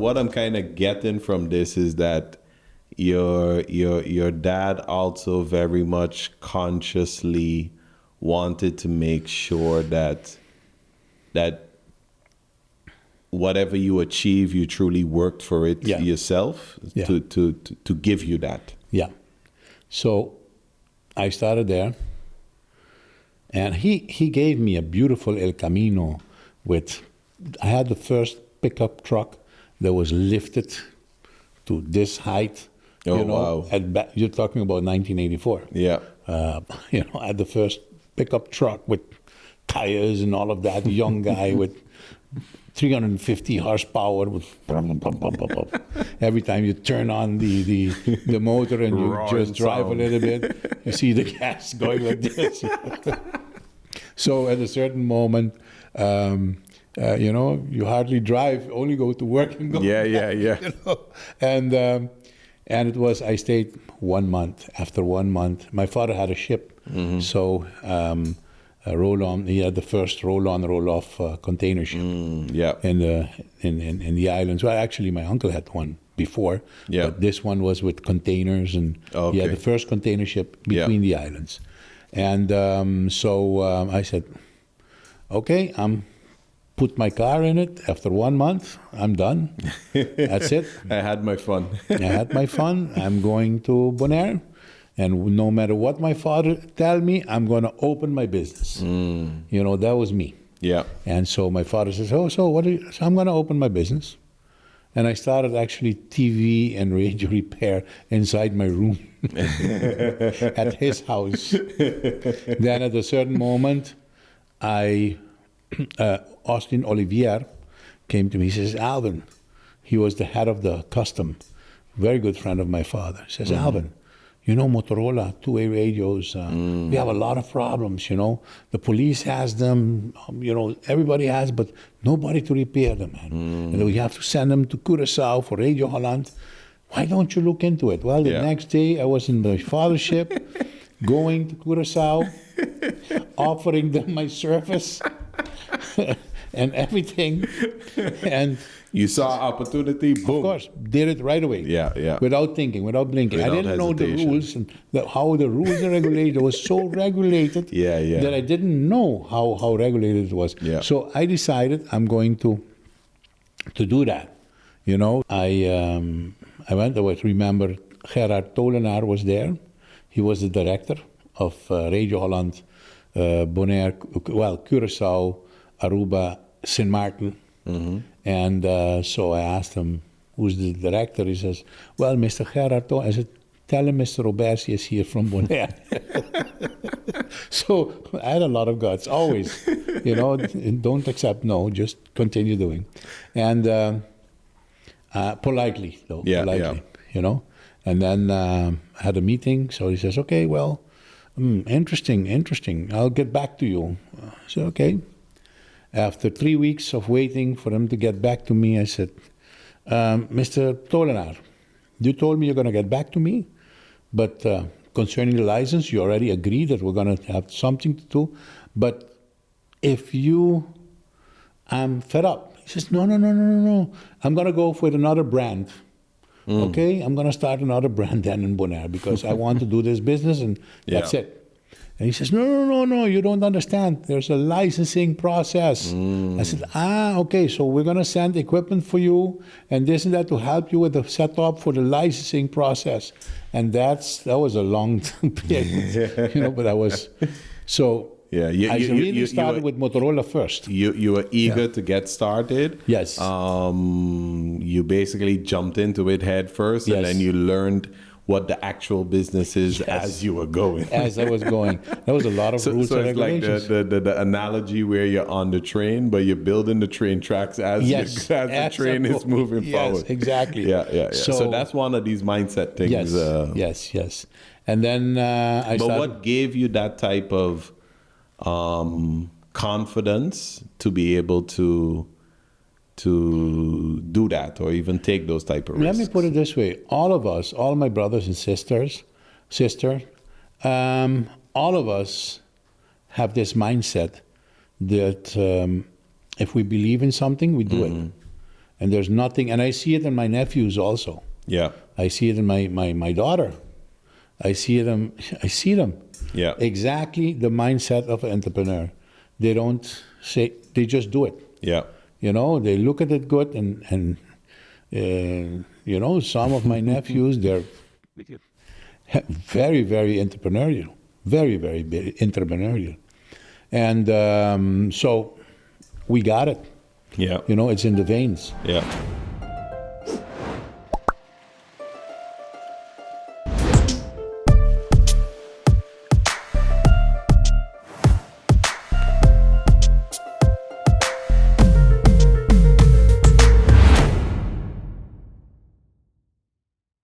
what I'm kind of getting from this is that your dad also very much consciously wanted to make sure that whatever you achieve, you truly worked for it yourself to give you that. Yeah. So I started there, and he gave me a beautiful El Camino I had the first pickup truck that was lifted to this height. Oh, wow. You're talking about 1984. Yeah. I had the first pickup truck with tires and all of that, young guy with 350 horsepower with every time you turn on the motor and you just drive a little bit, you see the gas going like this. So at a certain moment, you hardly drive, only go to work and go back, And it was, I stayed 1 month. After 1 month, my father had a ship, so a roll-on. He had the first roll-on, roll-off container ship in the islands. Well, actually, my uncle had one before, but this one was with containers, and he had the first container ship between the islands. And so I said, okay, put my car in it. After 1 month, I'm done. That's it. I had my fun. I'm going to Bonaire. And no matter what my father tell me, I'm going to open my business. That was me. Yeah. And so my father says, so what are you? So I'm going to open my business. And I started actually TV and radio repair inside my room at his house. Then at a certain moment, Austin Olivier came to me. He says, Alvin, he was the head of the custom, very good friend of my father. He says, Alvin, Motorola, two-way radios, we have a lot of problems, The police has them, everybody has, but nobody to repair them, man. And we have to send them to Curaçao for Radio Holland. Why don't you look into it? Well, the next day I was in my father's ship, going to Curaçao, offering them my service and everything. And you saw opportunity, boom. Of course, did it right away. Yeah. Without thinking, without blinking. I didn't know the rules and how the rules are regulated. It was so regulated that I didn't know how regulated it was. Yeah. So I decided I'm going to do that. I went. I remember Gerard Tolenaar was there. He was the director of Radio Holland, Bonaire, Curaçao, Aruba, St. Martin. And so I asked him, who's the director? He says, well, Mr. Gerard. I said, tell him Mr. Obersi is here from Bonaire. So I had a lot of guts, always. Don't accept no, just continue doing. And politely, though. And then I had a meeting. So he says, okay, well, interesting. I'll get back to you. So, okay. After 3 weeks of waiting for him to get back to me, I said, Mr. Tolenaar, you told me you're going to get back to me, but concerning the license, you already agreed that we're going to have something to do, but I'm fed up. He says, no, I'm going to go with another brand. Okay, I'm going to start another brand then in Bonaire because I want to do this business and that's it. And he says, no, you don't understand. There's a licensing process. I said, okay, so we're going to send equipment for you and this and that to help you with the setup for the licensing process. And that was a long period, but I was, so I really started with Motorola first. You were eager to get started. Yes. You basically jumped into it head first and then you learned what the actual business is as you were going. As I was going. There was a lot of rules and regulations. So it's like the analogy where you're on the train, but you're building the train tracks as the train is moving forward. Yes, exactly. Yeah. So that's one of these mindset things. Yes. And then I started... But what gave you that type of confidence to be able to do that or even take those type of risks? Let me put it this way. All of us, all my brothers and sisters, all of us have this mindset that if we believe in something, we do it. And there's nothing, and I see it in my nephews also. Yeah. I see it in my daughter. I see them. Yeah. Exactly the mindset of an entrepreneur. They don't say, they just do it. Yeah. You know, they look at it good, and you know, some of my nephews, they're very, very entrepreneurial. Very, very entrepreneurial. And so we got it. Yeah. You know, it's in the veins. Yeah.